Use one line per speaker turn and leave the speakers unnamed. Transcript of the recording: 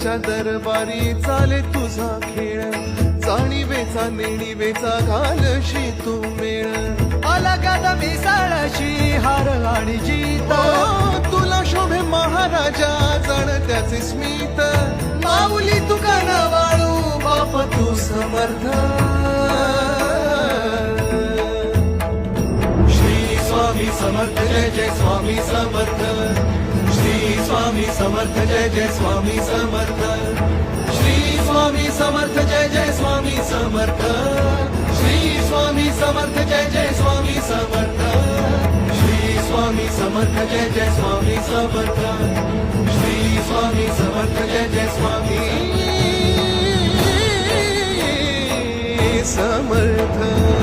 देवाच्या दरबारी चाले तुझा खेळ जाणीवेचा नेणीवेचा घालशी तू मेळ
अलगद मिसळशी हार आणि जीत
तुला शोभे महाराजा जण त्याचे स्मित माऊली तुका न वाळू बाप तू समर्थ श्री स्वामी समर्थ जय जय स्वामी समर्थ श्री स्वामी समर्थ जय जय स्वामी समर्थ श्री स्वामी समर्थ जय जय स्वामी समर्थ श्री स्वामी समर्थ जय जय स्वामी समर्थ श्री स्वामी समर्थ जय जय स्वामी समर्थ श्री स्वामी समर्थ जय जय स्वामी समर्थ